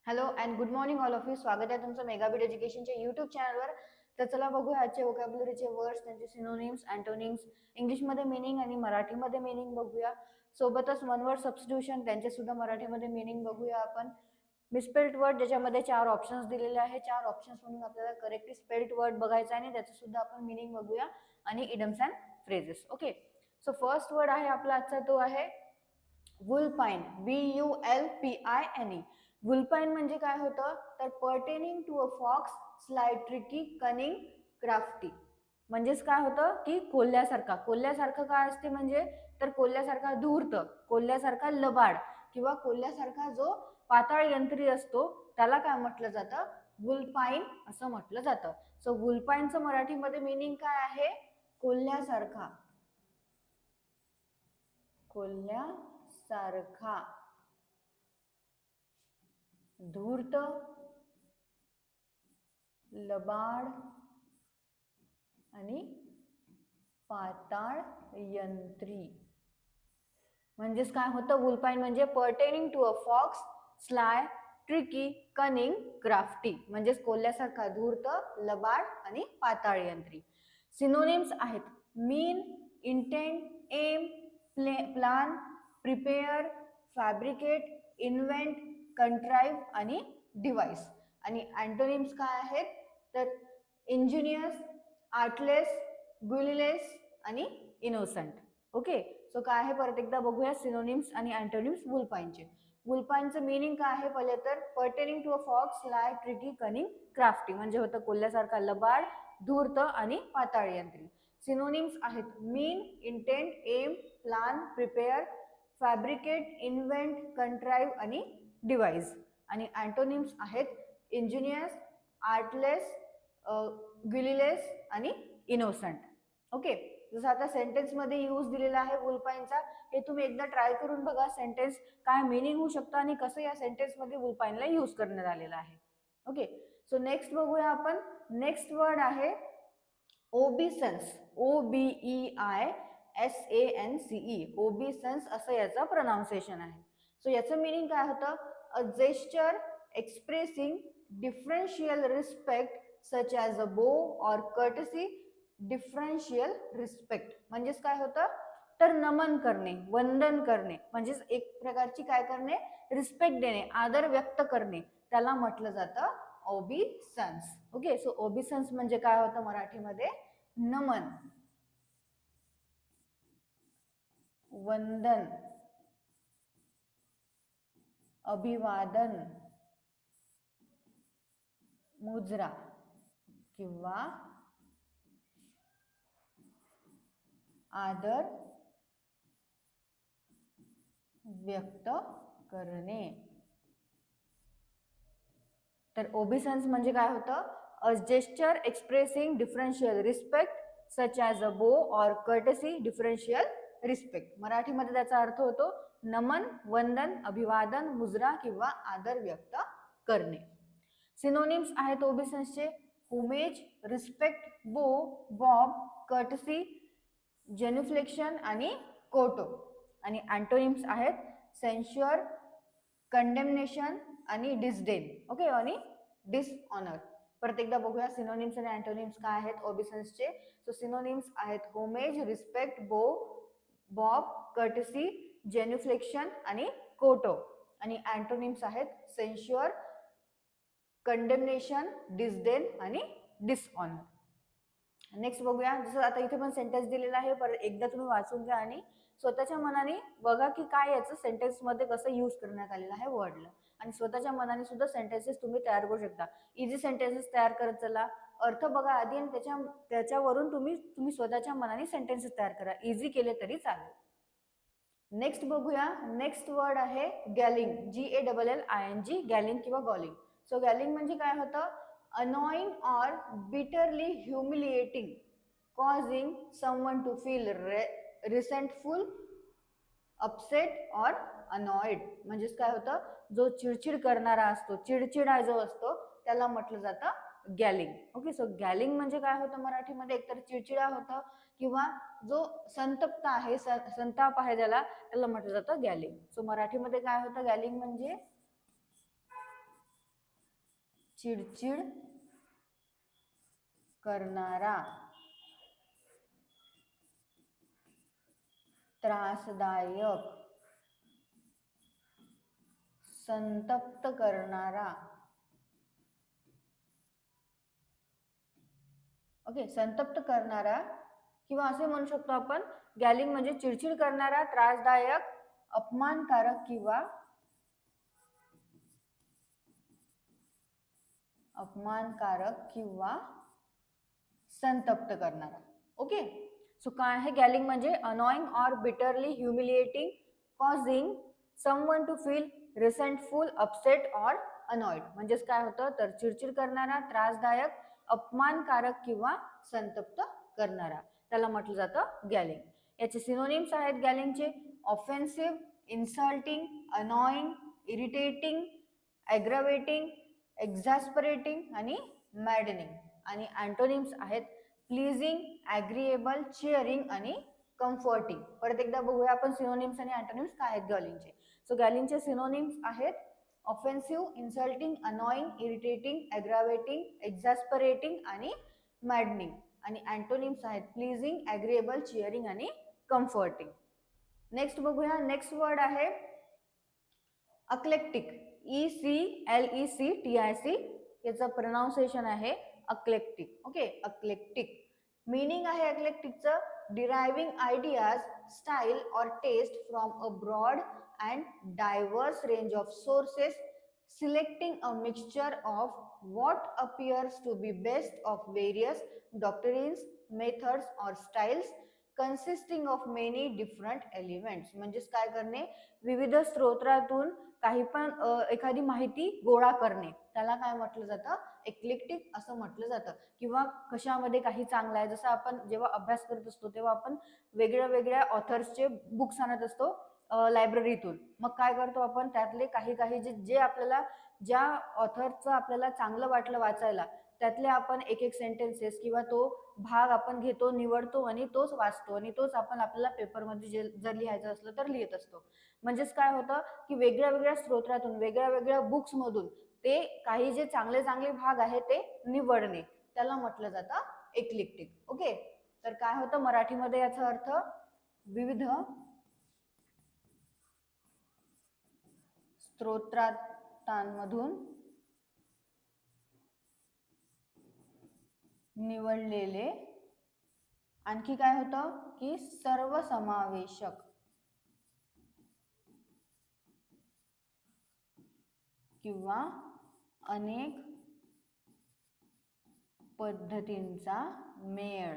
Hello and good morning all of you. स्वागत आहे तुमचं मेगाबिट एज्युकेशनच्या यूट्यूब चॅनलवर. तर चला बघूया आजचे वोकॅब्युलरीचे वर्ड्स, त्यांचे सिनोनिम्स, अँटोनिम्स, इंग्लिशमध्ये मिनिंग आणि मराठीमध्ये मिनिंग बघूया. सोबतच वन वर्ड सबस्टिट्यूशन, त्यांचे सुद्धा मराठीमध्ये मिनिंग बघूया आपण. मिसपेल्ड वर्ड, ज्याच्यामध्ये 4 ऑप्शन्स दिलेले आहे. 4 ऑप्शन्स म्हणून आपल्याला करेक्टली स्पेल्ड वर्ड बघायचा आहे आणि त्याचं सुद्धा आपण मिनिंग बघूया आणि idioms and phrases. Okay, so first word आहे आपला आजचा, तो आहे वुलपाईन. VULPINE. वुलपाईन म्हणजे काय होतं तर pertaining to a fox, sly, tricky, cunning, crafty. म्हणजेच काय होतं की कोल्ह्यासारखा. कोल्ह्यासारखं काय असते म्हणजे तर कोल्ह्यासारखा धूर्त, कोल्ह्यासारखा लबाड किंवा कोल्ह्यासारखा जो पाताळ यंत्री असतो त्याला काय म्हटलं जातं, वुलपाईन असं म्हटलं जातं. सो वुलपाईनचं मराठीमध्ये मिनिंग काय आहे, कोल्ह्यासारखा. कोल्ह्यासारखा, धूर्त, लबाड आणि पाताळ यंत्री. म्हणजेच काय होतं, वुलपाईन म्हणजे pertaining to a fox, sly, tricky, cunning, crafty. म्हणजेच कोल्ह्यासारखा धूर्त, लबाड आणि पाताळ यंत्री. सिनोनिम्स आहेत mean, intent, aim, plan, prepare, fabricate, invent, contrive आणि डिव्हाइस. आणि अँटोनिम्स काय आहेत तर इंजिनियस, आर्टलेस, गुलीलेस आणि इनोसंट. ओके, सो काय आहे परत एकदा बघूया सिनोनिम्स आणि अँटोनिम्स वुलपाईनचे. वुलपाईनचं मिनिंग काय आहे पहिले तर pertaining to a fox, sly, tricky, cunning, crafty. म्हणजे होतं कोल्ह्यासारखा लबाड, धूर्त आणि पाताळ यंत्री. सिनोनिम्स आहेत mean, intent, aim, plan, prepare, fabricate, invent, contrive आणि डिव्हाइस. आणि अँटोनिम्स आहेत इंजिनियस, आर्टलेस, गिलीलेस आणि इनोसंट. ओके, जसं आता सेंटेन्स मध्ये यूज दिलेला आहे वुलपाईनचा, हे तुम्ही एकदा ट्राय करून बघा सेंटेन्स काय मिनिंग होऊ शकतं आणि कसं या सेंटेन्स मध्ये वुलपाईनला यूज करण्यात आलेला आहे. ओके, सो नेक्स्ट बघूया आपण. नेक्स्ट वर्ड आहे ओबिसन्स. OBEISANCE. ओबिसन्स असं याचं प्रोनाउन्सिएशन आहे. सो याचं मिनिंग काय होतं, अ gesture expressing differential respect such as a बो ऑर कर्टसी, डिफरन्शियल रिस्पेक्ट. म्हणजेच काय होतं तर नमन करणे, वंदन करणे, म्हणजेच एक प्रकारची काय करणे, रिस्पेक्ट देणे, आदर व्यक्त करणे, त्याला म्हटलं जातं ओबिसन्स. ओके, सो ओबिसन्स म्हणजे काय होतं मराठीमध्ये, नमन, वंदन, अभिवादन, मुजरा किंवा आदर व्यक्त करणे. तर ओबिसन्स म्हणजे काय होतं, अ gesture expressing differential respect such as a बो ऑर कर्टसी, डिफरन्शियल रिस्पेक्ट. मराठीमध्ये त्याचा अर्थ होतो नमन, वंदन, अभिवादन, मुजरा किंवा आदर व्यक्त करणे. सिनोनिम्स आहेत ओबिसन्सचे होमेज, रिस्पेक्ट, बो, बॉब, कर्टसी, जेन्युफ्लेक्शन आणि कोटो. आणि अँटोनिम्स आहेत सेन्श्युअर, कंडेमनेशन आणि डिसडेन. ओके, आणि डिसऑनर. परत एकदा बघूया सिनोनिम्स आणि अँटोनिम्स काय आहेत ओबिसन्सचे. सो सिनोनिम्स आहेत होमेज, रिस्पेक्ट, बो, बॉब, कर्टसी, जेन्युफ्लेक्शन आणि कोटो. आणि अँटोनिम्स आहेत सेन्श्युअर, कंडेमनेशन, डिसडेन आणि डिसऑनर. नेक्स्ट बघूया. जसं आता इथे पण सेंटेन्स दिलेला आहे, परत एकदा तुम्ही वाचून घ्या आणि स्वतःच्या मनाने बघा की काय याचं सेंटेन्स मध्ये कसं यूज करण्यात आलेलं आहे वर्डला. आणि स्वतःच्या मनाने सुद्धा सेंटेन्सेस तुम्ही तयार करू शकता. इझी सेंटेन्सेस तयार करत चला, अर्थ बघा आधी आणि त्याच्यावरून तुम्ही स्वतःच्या मनाने सेंटेन्सेस तयार करा. इझी केले तरी चालेल. नेक्स्ट बघूया. नेक्स्ट वर्ड आहे गॅलिंग. GALLING, गॅलिंग किंवा गॉलिंग. सो गॅलिंग म्हणजे काय होतं, annoying or bitterly humiliating, causing someone to feel resentful, upset और अनॉइड. म्हणजेच काय होतं, जो चिडचिड करणारा असतो, चिडचिडा जो असतो त्याला म्हटलं जातं गॅलिंग. ओके, सो गॅलिंग म्हणजे काय होतं मराठीमध्ये, एकतर चिडचिडा होतं किंवा जो संतप्त आहे, संताप आहे त्याला म्हटलं जातं गॅलिंग. सो मराठीमध्ये काय होतं गॅलिंग म्हणजे चिडचिड करणारा, त्रासदायक, संतप्त करणारा. ओके, संतप्त करणारा किंवा असे म्हणू शकतो आपण गॅलिंग म्हणजे चिडचिड करणारा, त्रासदायक, अपमानकारक किंवा संतप्त करणारा. ओके, सो काय आहे गॅलिंग म्हणजे annoying or bitterly humiliating, causing someone to feel resentful, upset or annoyed. म्हणजेच काय होतं तर चिडचिड करणारा, त्रासदायक, अपमानकारक किंवा संतप्त करणारा, त्याला म्हटलं जातं गॅलिंग. याचे सिनोनिम्स आहेत गॅलिंगचे: ऑफेन्सिव्ह, इन्सल्टिंग, अनॉइंग, इरिटेटिंग, ॲग्रवेटिंग, एक्झॅस्परेटिंग आणि मॅडनिंग. आणि अँटोनिम्स आहेत प्लीजिंग, ॲग्रीएबल, चिअरिंग आणि कम्फर्टिंग. परत एकदा बघूया आपण सिनोनिम्स आणि अँटोनिम्स काय आहेत गॅलिंगचे. सो गॅलिंगचे सिनोनिम्स आहेत ऑफेन्सिव्ह, इन्सल्टिंग, अनॉइंग, इरिटेटिंग, ॲग्रावेटिंग, एक्झॅस्परेटिंग आणि मॅडनिंग. आणि अँटोनिम्स आहेत प्लीजिंग, ॲग्रीएबल, चिअरिंग आणि कम्फर्टिंग. नेक्स्ट बघूया. नेक्स्ट वर्ड आहे अक्लेक्टिक. ECLECTIC याचं प्रोनाउन्सिएशन आहे अक्लेक्टिक. ओके, अक्लेक्टिक मीनिंग आहे अक्लेक्टिकचं डिरायव्हिंग आयडियाज, स्टाईल और taste from a broad and diverse range of sources, selecting a mixture of what appears to be best of various doctrines, methods or styles consisting of many different elements. म्हणजेच काय करणे, विविध स्त्रोत्रातून काही पण एखादी माहिती गोळा करणे, त्याला काय म्हटलं जातं एक्लेक्टिक असं म्हटलं जातं. किंवा कशामध्ये काही चांगलं आहे, जसं आपण जेव्हा अभ्यास करत असतो तेव्हा आपण वेगळ्या वेगळ्या ऑथर्सचे बुक्स आणत असतो लायब्ररीतून. मग काय करतो आपण त्यातले काही काही जे आपल्याला ज्या ऑथरचं आपल्याला चांगलं वाटलं वाचायला त्यातले आपण एक एक सेंटेन्सेस किंवा तो भाग आपण घेतो, निवडतो आणि तोच वाचतो आणि तोच आपण आपल्याला पेपरमध्ये जर लिहायचं असलं तर लिहित असतो. म्हणजेच काय होतं की वेगळ्या वेगळ्या स्त्रोत्रातून वेगळ्या वेगळ्या बुक्समधून ते काही जे चांगले चांगले भाग आहे ते निवडणे, त्याला म्हटलं जातं एक्लेक्टिक. ओके, तर काय होतं मराठीमध्ये याचा अर्थ विविध स्त्रोत्रांमधून निवडलेले, आणखी काय होतं की सर्वसमावेशक किंवा अनेक पद्धतींचा मेळ.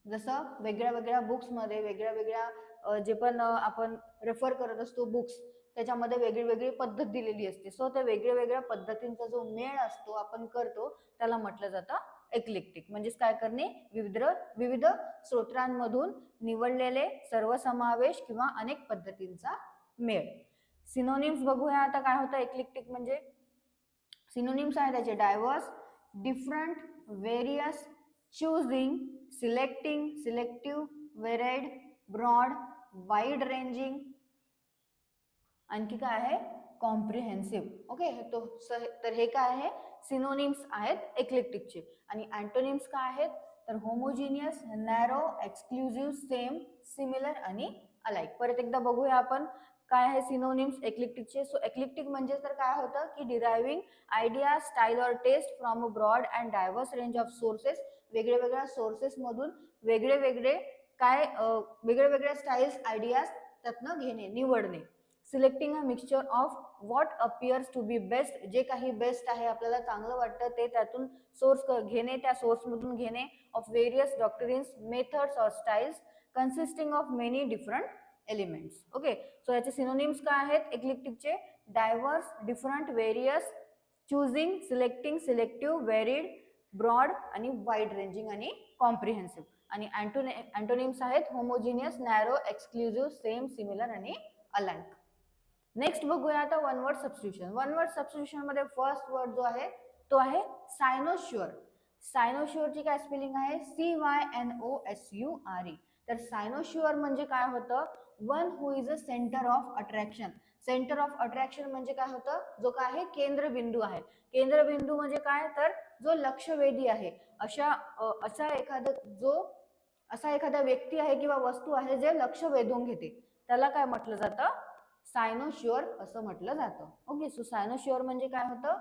जसं वेगळ्या वेगळ्या बुक्समध्ये वेगळ्या वेगळ्या जे पण आपण रेफर करत असतो बुक्स, त्याच्यामध्ये वेगळी वेगळी पद्धत दिलेली असते. सो त्या वेगळ्या वेगळ्या पद्धतींचा जो मेळ असतो आपण करतो त्याला म्हटलं जातं एक्लेक्टिक. म्हणजेच काय करणे, विविध स्त्रोत्रांमधून निवडलेले, सर्वसमावेश किंवा अनेक पद्धतींचा मेळ. सिनोनिम्स बघूया आता काय होतं एक्लेक्टिक म्हणजे. सिनोनिम्स आहे त्याचे diverse, different, various, choosing, selecting, selective, varied, broad, wide ranging. आणखी काय आहे कॉम्प्रिहेन्सिव्ह. ओके, तर हे काय आहे सिनोनिम्स आहेत एक्लेक्टिकचे. आणि अँटोनिम्स काय आहेत तर homogeneous, narrow, exclusive, same, similar आणि अलाइक. परत एकदा बघूया आपण काय आहे सिनोनिम्स एक्लेक्टिकचे. सो एक्लेक्टिक म्हणजे तर काय होतं की डिरायव्हिंग आयडिया, स्टाईल और taste from a broad and diverse range of sources, वेगळ्या वेगळ्या सोर्सेस मधून वेगळे वेगळे वेगळ्या वेगळ्या स्टाईल्स, आयडियाज त्यातनं घेणे, निवडणे. Selecting a mixture of what appears to be best, जे काही बेस्ट आहे आपल्याला चांगलं वाटतं ते त्यातून सोर्स घेणे, त्या सोर्समधून घेणे. ऑफ व्हेरियस डॉक्ट्रिन्स, मेथड्स और styles consisting of many different elements. Okay, so याचे सिनोनिम्स काय आहेत एक्लेक्टिकचे diverse, different, various, choosing, selecting, selective, varied, broad आणि वाईड रेंजिंग आणि कॉम्प्रिहेन्सिव्ह. आणि अँटोनिम्स आहेत homogeneous, narrow, exclusive, same, similar आणि अलाइक. नेक्स्ट बघूया आता one word substitution. One word substitution मध्ये फर्स्ट वर्ड जो आहे तो आहे सायनोश्युअर. सायनोश्युअरची काय स्पेलिंग आहे CYNOSURE. तर सायनोश्युअर म्हणजे काय होतं one who is a centre of attraction. Centre of attraction म्हणजे काय होतं, जो काय आहे केंद्रबिंदू आहे. केंद्रबिंदू म्हणजे काय, तर जो लक्षवेधी आहे. असा एखादा व्यक्ती आहे किंवा वस्तू आहे जे लक्ष वेधून घेते, त्याला काय म्हटलं जातं, सायनोश्युअर असं म्हटलं जातं. ओके, सो सायनोश्युअर म्हणजे काय होतं,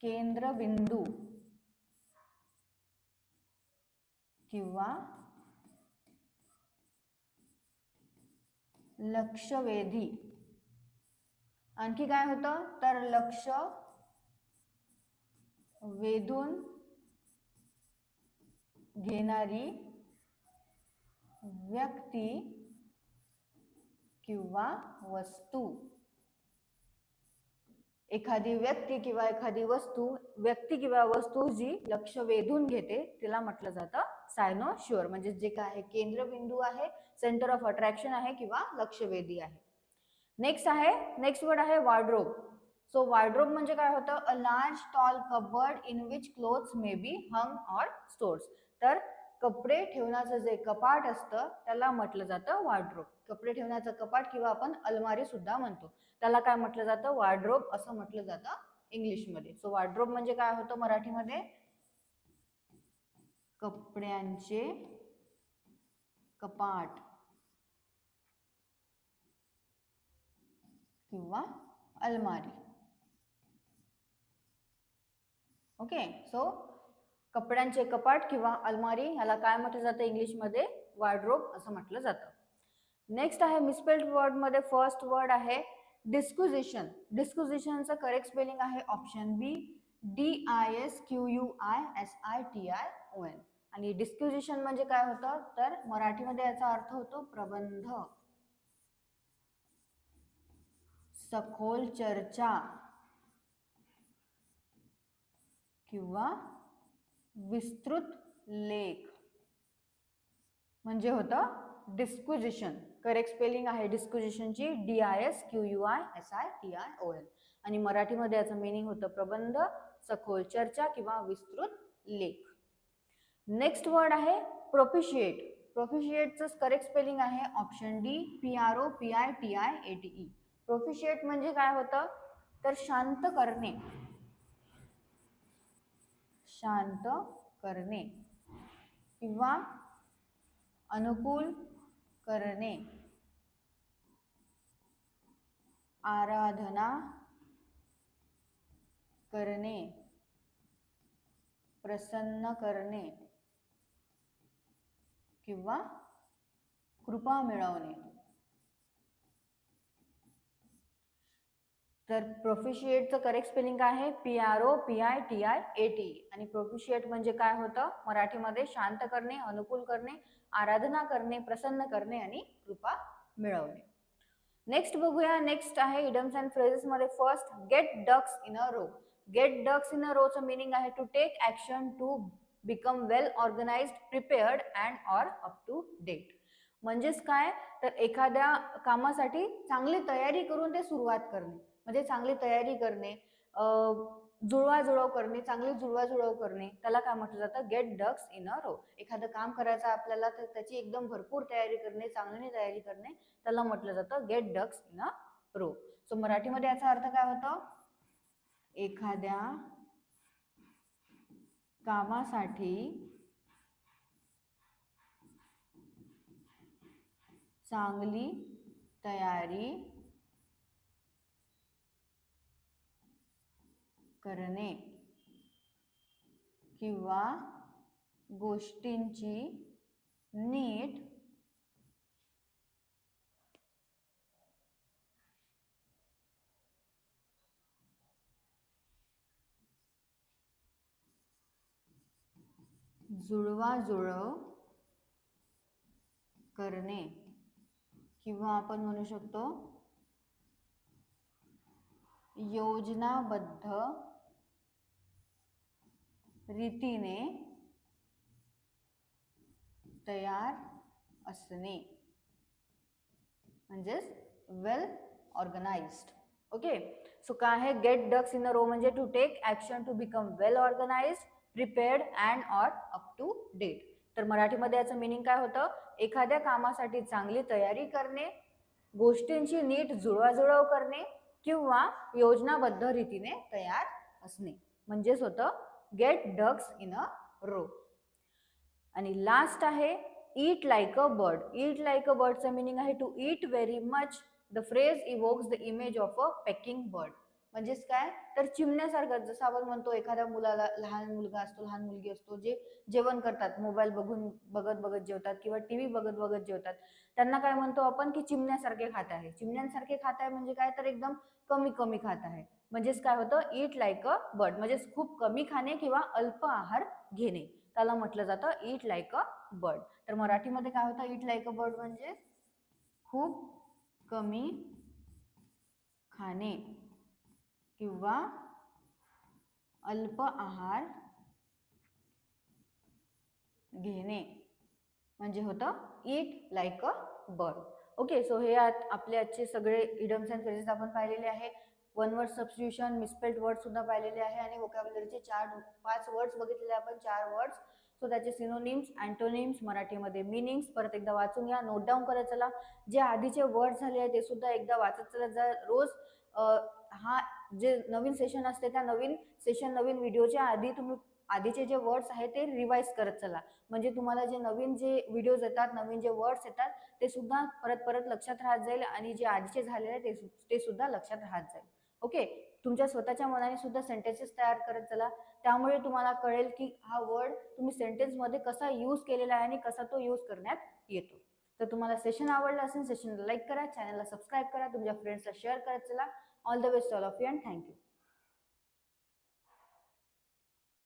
केंद्रबिंदू किंवा लक्षवेधी. आणखी काय होतं, तर लक्ष वेधून घेणारी व्यक्ती किंवा वस्तू. एखादी व्यक्ती किंवा एखादी वस्तू जी लक्ष वेधून घेते तिला म्हटलं जातं सायनोश्युअर. म्हणजे जे काय आहे केंद्रबिंदू आहे, सेंटर ऑफ अट्रॅक्शन आहे किंवा लक्षवेधी आहे. नेक्स्ट वर्ड आहे वॉर्डरोब. सो वॉर्डरोब म्हणजे काय होतं, a large tall cupboard in which clothes may be hung or stored. तर कपडे ठेवण्याचं जे कपाट असतं त्याला म्हटलं जातं वॉर्डरोब. कपडे ठेवण्याचं कपाट किंवा आपण अलमारी सुद्धा म्हणतो, त्याला काय म्हटलं जातं, वॉर्डरोब असं म्हटलं जातं इंग्लिशमध्ये. सो वॉर्डरोब म्हणजे काय होतं मराठीमध्ये, कपड्यांचे कपाट किंवा अलमारी. ओके, सो कपड्यांचे कपाट किंवा अलमारी ह्याला काय म्हटलं जातं इंग्लिशमध्ये, वॉर्डरोब असं म्हटलं जातं. नेक्स्ट आहे मिसस्पेल्ड वर्ड मध्ये फर्स्ट वर्ड आहे डिस्क्विजिशन. डिस्क्विजिशनचं करेक्ट स्पेलिंग आहे ऑप्शन बी, DISQUISITION. आणि डिस्क्विजिशन म्हणजे काय होतं, तर मराठीमध्ये याचा अर्थ होतो प्रबंध, सखोल चर्चा किंवा विस्तृत लेख म्हणजे होतं डिस्क्विजिशन. करेक्ट स्पेलिंग आहे डिस्क्विजिशनची DISQUISITION. आणि मराठीमध्ये याचं मीनिंग होतं प्रबंध, सखोल चर्चा किंवा विस्तृत लेख. नेक्स्ट वर्ड आहे प्रोपिशिएट. प्रोपिशिएटचं करेक्ट स्पेलिंग आहे ऑप्शन डी, PROPITIATE. प्रोपिशिएट म्हणजे काय होतं, तर शांत करणे, शांत करणे किंवा अनुकूल करणे, आराधना करणे, प्रसन्न करणे किंवा कृपा मिळवणे. तर प्रोफिशिएटचं करेक्ट स्पेलिंग काय आहे, PROPITIATE. आणि प्रोफिशिएट म्हणजे काय होतं मराठीमध्ये, शांत करणे, अनुकूल करणे, आराधना करणे, प्रसन्न करणे आणि कृपा मिळवणे. नेक्स्ट बघूया. नेक्स्ट आहे इडम्स अँड फ्रेजेस मध्ये first get ducks in a row. Get ducks in a रोचं मीनिंग आहे to take action, to become well organised, prepared and or up to date. म्हणजेच काय, तर एखाद्या कामासाठी चांगली तयारी करून ते सुरुवात करणे, म्हणजे चांगली तयारी करणे, जुळवाजुळव करणे, चांगली जुळवाजुळव करणे, त्याला काय म्हटलं जातं, get ducks in a row. एखादं काम करायचं आपल्याला तर त्याची एकदम भरपूर तयारी करणे, चांगली तयारी करणे, त्याला म्हटलं जातं get ducks in a row. So मराठीमध्ये याचा अर्थ काय होतो, एखाद्या कामासाठी चांगली तयारी करणे किंवा गोष्टींची नीट जुळवाजुळव करणे किंवा आपण म्हणू शकतो योजनाबद्ध रीतीने तयार असणे, म्हणजेच वेल ऑर्गनाइज्ड. ओके, सो काय आहे get ducks in a row म्हणजे to take action, to become well organised, prepared and or up to date. तर मराठीमध्ये याचं मीनिंग काय होतं, एखाद्या कामासाठी चांगली तयारी करणे, गोष्टींची नीट जुळवाजुळव करणे किंवा योजनाबद्ध रीतीने तयार असणे म्हणजेच होतं get ducks in a row. आणि लास्ट आहे eat like a bird. Eat like a बर्डचं मिनिंग आहे to eat very much. The phrase evokes the image of a pecking bird. म्हणजेच काय तर चिमण्यासारखं, जसं आपण म्हणतो एखाद्या मुलाला, लहान मुलगा असतो लहान मुलगी असतो जे जेवण करतात, मोबाईल बघत बघत जेवतात किंवा टीव्ही बघत बघत जेवतात, त्यांना काय म्हणतो आपण की चिमण्यासारखे खात आहे. चिमण्यांसारखे खात आहे म्हणजे काय तर एकदम कमी कमी खात आहे. म्हणजेच काय होतं ईट लाईक अ बर्ड म्हणजेच खूप कमी खाणे किंवा अल्प आहार घेणे, त्याला म्हटलं जातं ईट लाईक अ बर्ड. तर मराठीमध्ये काय होतं ईट लाईक अ बर्ड म्हणजे खूप कमी खाणे किंवा अल्प आहार घेणे म्हणजे होतं eat like a bird. Okay, so हे आपले आजचे सगळे इडम्स अँड फ्रेजेस आपण पाहिलेले आहे. One word substitution, misspelled word सुद्धा पाहिलेले आहे आणि व्होकॅब्युलरीचे 4-5 वर्ड्स बघितलेले आपण, 4 वर्ड्स. सो त्याचे सिनोनिम्स, अँटोनिम्स, मराठीमध्ये मीनिंग्स परत एकदा वाचून घ्या, नोट डाऊन करत चला. जे आधीचे वर्ड झाले आहेत ते सुद्धा एकदा वाचत चला जा रोज. हा जे नवीन सेशन असते त्या नवीन सेशन नवीन व्हिडिओच्या आधी तुम्ही आधीचे जे वर्ड्स आहेत ते रिवाइज करत चला, म्हणजे तुम्हाला जे नवीन जे व्हिडिओज येतात, नवीन जे वर्ड्स येतात ते सुद्धा परत परत लक्षात राहत जाईल आणि जे आधीचे झालेले ते सुद्धा लक्षात राहत जाईल. ओके, तुमच्या स्वतःच्या मनाने सुद्धा सेंटेन्सेस तयार करत चला, त्यामुळे तुम्हाला कळेल की हा वर्ड तुम्ही सेंटेन्समध्ये कसा यूज केलेला आहे आणि कसा तो यूज करण्यात येतो. तर तुम्हाला सेशन आवडलं असेल, सेशनला लाईक करा, चॅनलला सबस्क्राईब करा, तुमच्या फ्रेंड्सला शेअर करत चला. All the best all of you and thank you.